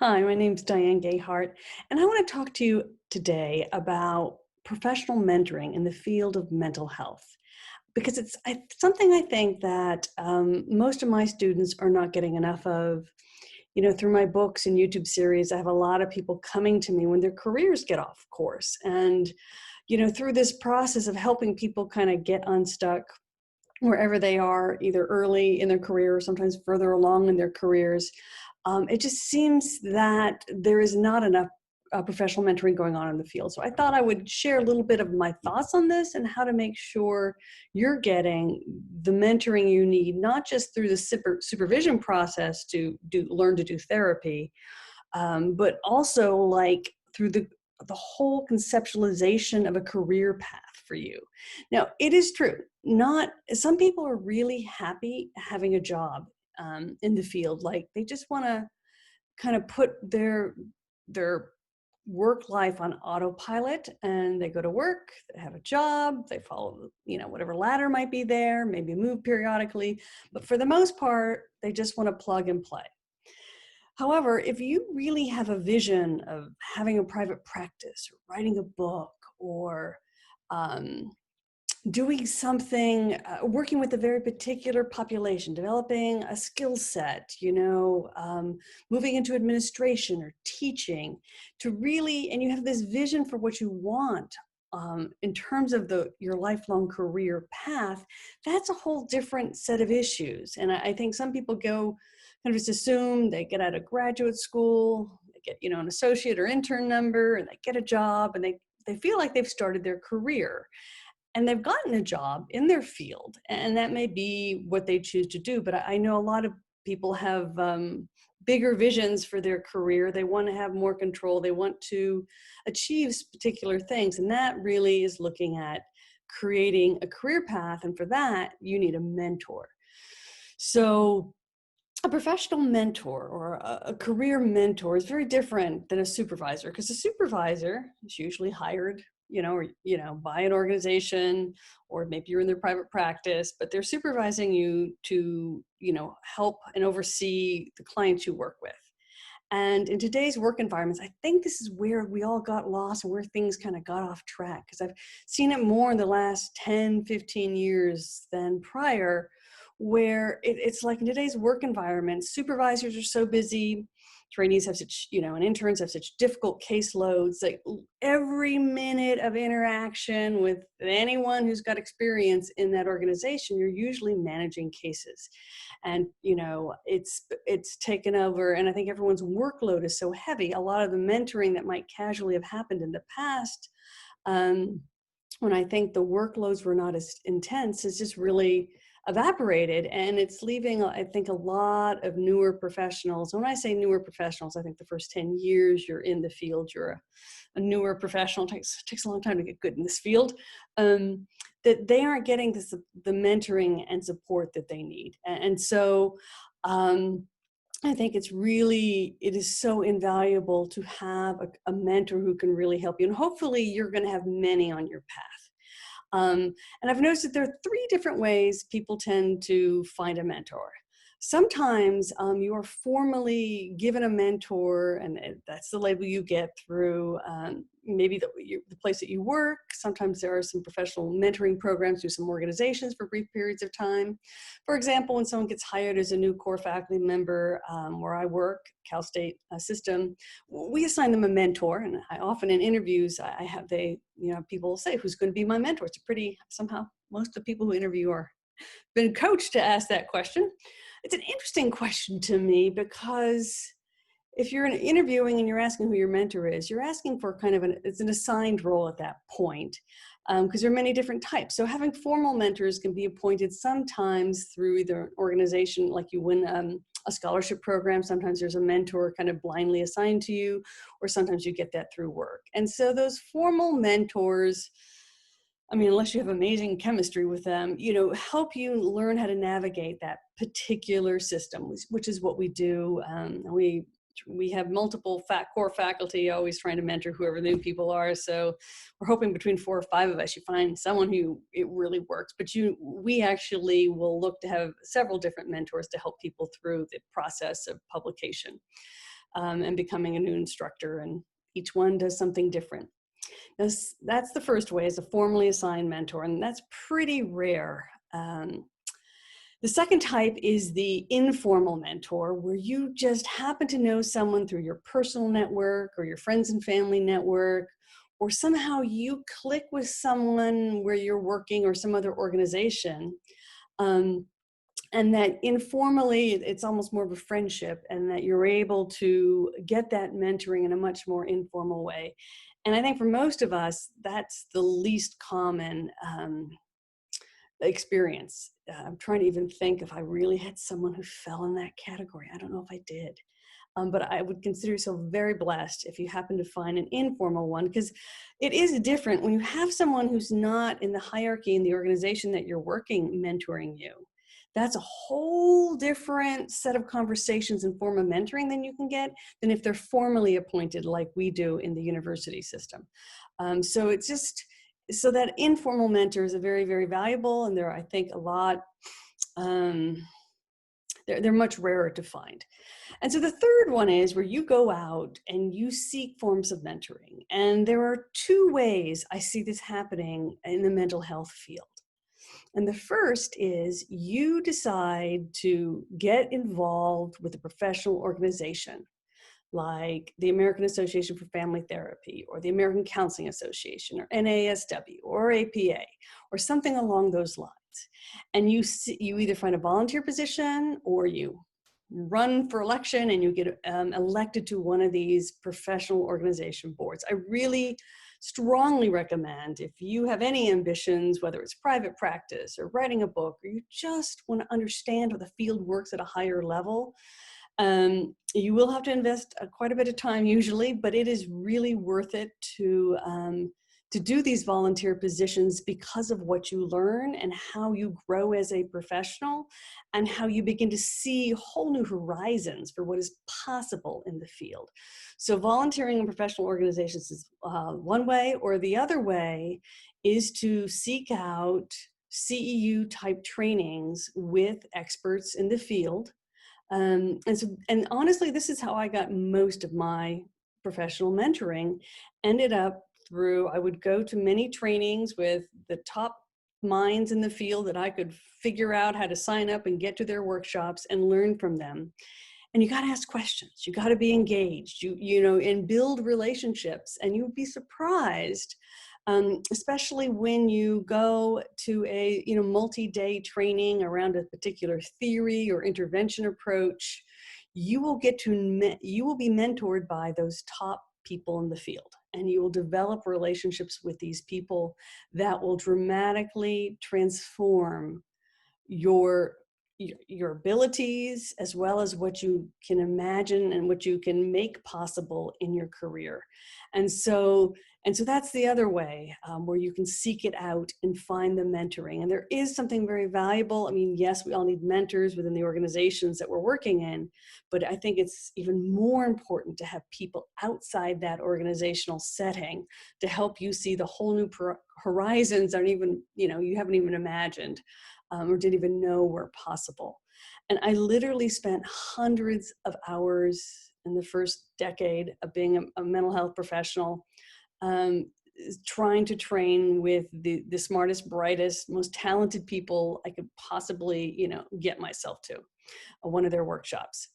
Hi, my name's Diane Gehart, and I want to talk to you today about professional mentoring in the field of mental health, because it's something I think that most of my students are not getting enough of. You know, through my books and YouTube series, I have a lot of people coming to me when their careers get off course. And, through this process of helping people kind of get unstuck wherever they are, either early in their career or sometimes further along in their careers, it just seems that there is not enough professional mentoring going on in the field. So I thought I would share a little bit of my thoughts on this and how to make sure you're getting the mentoring you need, not just through the supervision process to learn to do therapy, but also like through the whole conceptualization of a career path for you. Now, it is true, not some people are really happy having a job in the field. Like they just want to kind of put their work life on autopilot, and they go to work, they have a job, they follow, whatever ladder might be there, maybe move periodically, but for the most part, they just want to plug and play. However, if you really have a vision of having a private practice or writing a book or um, doing something, working with a very particular population, developing a skill set, moving into administration or teaching, to really, and you have this vision for what you want in terms of your lifelong career path, that's a whole different set of issues. And I think some people go kind of just assume they get out of graduate school, they get, an associate or intern number, and they get a job, and they feel like they've started their career. And they've gotten a job in their field, and that may be what they choose to do. But I know a lot of people have bigger visions for their career. They want to have more control. They want to achieve particular things. And that really is looking at creating a career path. And for that, you need a mentor. So a professional mentor or a career mentor is very different than a supervisor, because a supervisor is usually hired, by an organization, or maybe you're in their private practice, but they're supervising you to, help and oversee the clients you work with. And in today's work environments, I think this is where we all got lost and where things kind of got off track, because I've seen it more in the last 10, 15 years than prior, where it's like in today's work environment, supervisors are so busy, trainees have such, and interns have such difficult caseloads. Like every minute of interaction with anyone who's got experience in that organization, you're usually managing cases. And, it's taken over. And I think everyone's workload is so heavy. A lot of the mentoring that might casually have happened in the past, when I think the workloads were not as intense, is just really evaporated, and it's leaving, I think, a lot of newer professionals. When I say newer professionals, I think the first 10 years you're in the field, you're a newer professional. It takes a long time to get good in this field. That they aren't getting the mentoring and support that they need. And so I think it is so invaluable to have a mentor who can really help you. And hopefully you're going to have many on your path. And I've noticed that there are three different ways people tend to find a mentor. Sometimes you are formally given a mentor, and that's the label you get through maybe the place that you work. Sometimes there are some professional mentoring programs through some organizations for brief periods of time. For example, when someone gets hired as a new core faculty member where I work, Cal State system, we assign them a mentor. And I often in interviews, people say, who's going to be my mentor? It's somehow most of the people who interview are been coached to ask that question. It's an interesting question to me, because if you're interviewing and you're asking who your mentor is, you're asking for it's an assigned role at that point, because there are many different types. So having formal mentors can be appointed sometimes through either an organization, like you win a scholarship program. Sometimes there's a mentor kind of blindly assigned to you, or sometimes you get that through work. And so those formal mentors, unless you have amazing chemistry with them, help you learn how to navigate that particular system, which is what we do. We have multiple core faculty, always trying to mentor whoever the new people are. So we're hoping between 4 or 5 of us, you find someone who it really works. But we actually will look to have several different mentors to help people through the process of publication. and becoming a new instructor, and each one does something different. That's the first way, is a formally assigned mentor, and that's pretty rare. The second type is the informal mentor, where you just happen to know someone through your personal network or your friends and family network, or somehow you click with someone where you're working or some other organization. And that informally, it's almost more of a friendship, and that you're able to get that mentoring in a much more informal way. And I think for most of us, that's the least common experience. I'm trying to even think if I really had someone who fell in that category. I don't know if I did. But I would consider yourself very blessed if you happen to find an informal one, because it is different when you have someone who's not in the hierarchy in the organization that you're working mentoring you. That's a whole different set of conversations and form of mentoring than you can get than if they're formally appointed like we do in the university system. So it's just, so that informal mentors are very, very valuable, and they're, I think, a lot, they're much rarer to find. And so the third one is where you go out and you seek forms of mentoring. And there are two ways I see this happening in the mental health field. And the first is you decide to get involved with a professional organization like the American Association for Family Therapy, or the American Counseling Association, or NASW, or APA, or something along those lines. And you either find a volunteer position, or you run for election and you get elected to one of these professional organization boards. I really strongly recommend, if you have any ambitions, whether it's private practice or writing a book, or you just want to understand how the field works at a higher level, you will have to invest quite a bit of time usually, but it is really worth it to do these volunteer positions because of what you learn and how you grow as a professional, and how you begin to see whole new horizons for what is possible in the field. So volunteering in professional organizations is one way, or the other way is to seek out CEU type trainings with experts in the field. And honestly, this is how I got most of my professional mentoring. Ended up through, I would go to many trainings with the top minds in the field that I could figure out how to sign up and get to their workshops and learn from them. And you got to ask questions. You got to be engaged. You know, and build relationships. And you'd be surprised, especially when you go to a multi-day training around a particular theory or intervention approach. You will be mentored by those top people in the field, and you will develop relationships with these people that will dramatically transform your abilities, as well as what you can imagine and what you can make possible in your career. And so that's the other way, where you can seek it out and find the mentoring. And there is something very valuable. I mean, yes, we all need mentors within the organizations that we're working in, but I think it's even more important to have people outside that organizational setting to help you see the whole new horizons that you haven't even imagined. Or didn't even know were possible. And I literally spent hundreds of hours in the first decade of being a mental health professional, trying to train with the smartest, brightest, most talented people I could possibly, get myself to one of their workshops.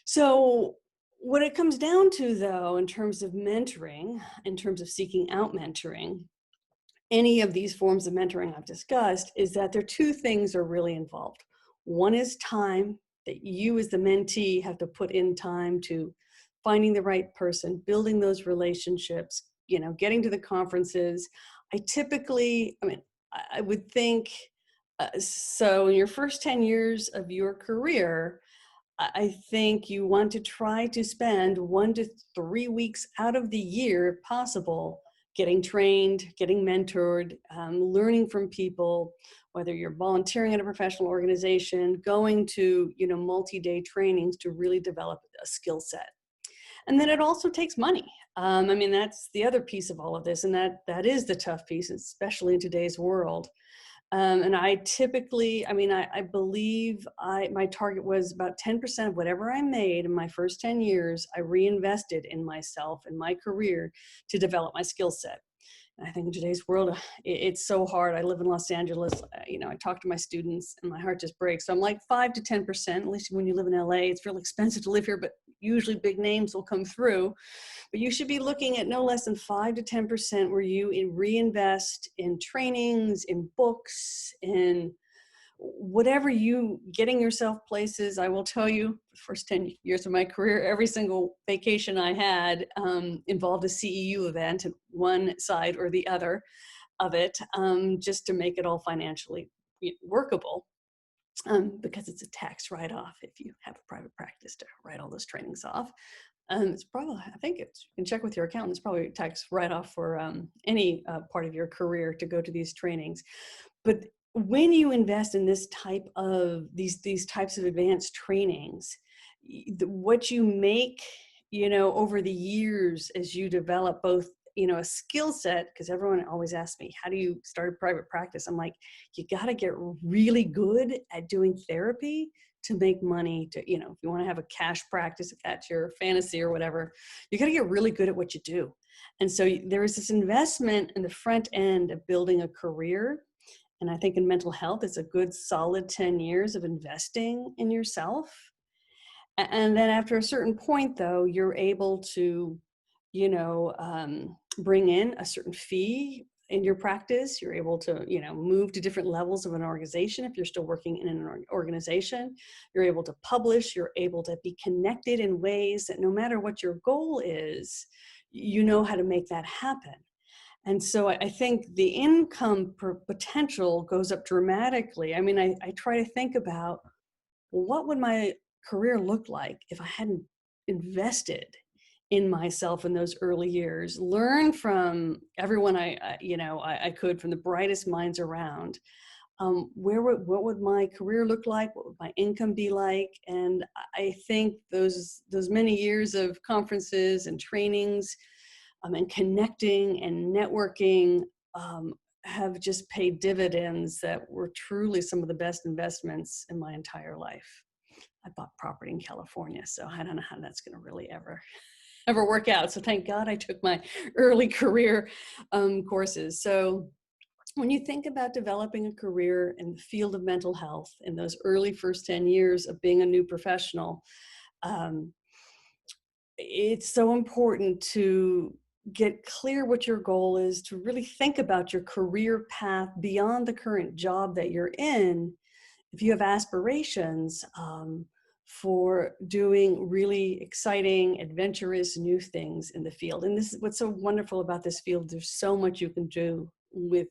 So what it comes down to, though, in terms of mentoring, in terms of seeking out mentoring, any of these forms of mentoring I've discussed, is that there are two things are really involved. One is time, that you as the mentee have to put in time to finding the right person, building those relationships, getting to the conferences. I would think, so in your first 10 years of your career, I think you want to try to spend 1 to 3 weeks out of the year, if possible, getting trained, getting mentored, learning from people, whether you're volunteering at a professional organization, going to multi-day trainings to really develop a skill set. And then it also takes money. That's the other piece of all of this, and that is the tough piece, especially in today's world. And I typically, I believe my target was about 10% of whatever I made in my first 10 years, I reinvested in myself and my career to develop my skill set. And I think in today's world, it's so hard. I live in Los Angeles. I talk to my students and my heart just breaks. So I'm like 5 to 10%, at least when you live in LA. It's really expensive to live here, but usually big names will come through. But you should be looking at no less than 5 to 10% where you reinvest in trainings, in books, in whatever you getting yourself places. I will tell you, the first 10 years of my career, every single vacation I had involved a CEU event at one side or the other of it, just to make it all financially workable. Because it's a tax write-off if you have a private practice to write all those trainings off. It's probably, I think you can check with your accountant, it's probably a tax write-off for any part of your career to go to these trainings. But when you invest in this type of, these types of advanced trainings, what you make, over the years as you develop both, a skill set, because everyone always asks me, how do you start a private practice? I'm like, you got to get really good at doing therapy to make money to, if you want to have a cash practice, if that's your fantasy or whatever, you got to get really good at what you do. And so there is this investment in the front end of building a career. And I think in mental health, it's a good solid 10 years of investing in yourself. And then after a certain point, though, you're able to, bring in a certain fee in your practice. You're able to, move to different levels of an organization. If you're still working in an organization, you're able to publish, you're able to be connected in ways that no matter what your goal is, you know how to make that happen. And so I think the income potential goes up dramatically. I try to think about, well, what would my career look like if I hadn't invested in myself in those early years, learn from everyone I could, from the brightest minds around. What would my career look like? What would my income be like? And I think those many years of conferences and trainings and connecting and networking have just paid dividends that were truly some of the best investments in my entire life. I bought property in California, so I don't know how that's going to really ever work out. So thank God I took my early career courses. So when you think about developing a career in the field of mental health in those early first 10 years of being a new professional, it's so important to get clear what your goal is, to really think about your career path beyond the current job that you're in. If you have aspirations for doing really exciting, adventurous, new things in the field. And this is what's so wonderful about this field. There's so much you can do with,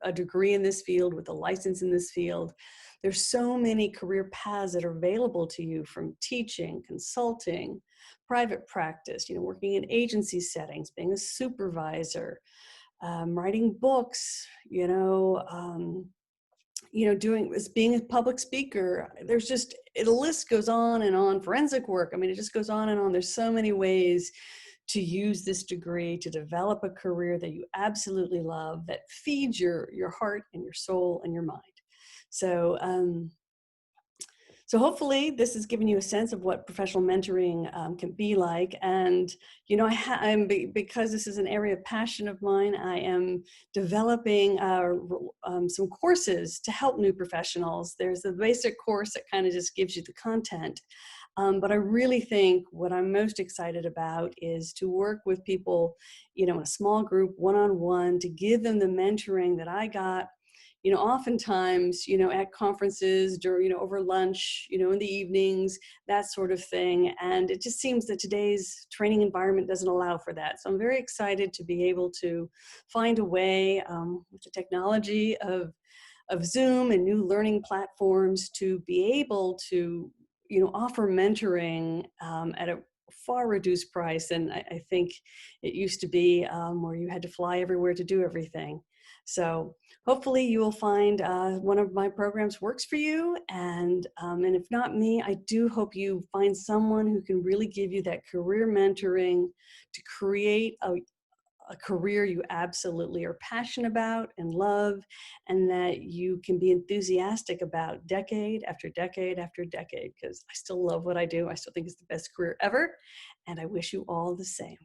a degree in this field, with a license in this field. There's so many career paths that are available to you, from teaching, consulting, private practice, working in agency settings, being a supervisor, writing books, being a public speaker. There's just, the list goes on and on. Forensic work. It just goes on and on. There's so many ways to use this degree to develop a career that you absolutely love, that feeds your heart and your soul and your mind. So, so hopefully this has given you a sense of what professional mentoring can be like. And, because this is an area of passion of mine, I am developing some courses to help new professionals. There's a basic course that kind of just gives you the content. But I really think what I'm most excited about is to work with people, in a small group, one-on-one, to give them the mentoring that I got, oftentimes, at conferences, during, over lunch, in the evenings, that sort of thing. And it just seems that today's training environment doesn't allow for that. So I'm very excited to be able to find a way with the technology of Zoom and new learning platforms to be able to, offer mentoring at a far reduced price. And I think it used to be where you had to fly everywhere to do everything. So hopefully you will find one of my programs works for you. And if not me, I do hope you find someone who can really give you that career mentoring to create a career you absolutely are passionate about and love, and that you can be enthusiastic about decade after decade after decade, because I still love what I do. I still think it's the best career ever, and I wish you all the same.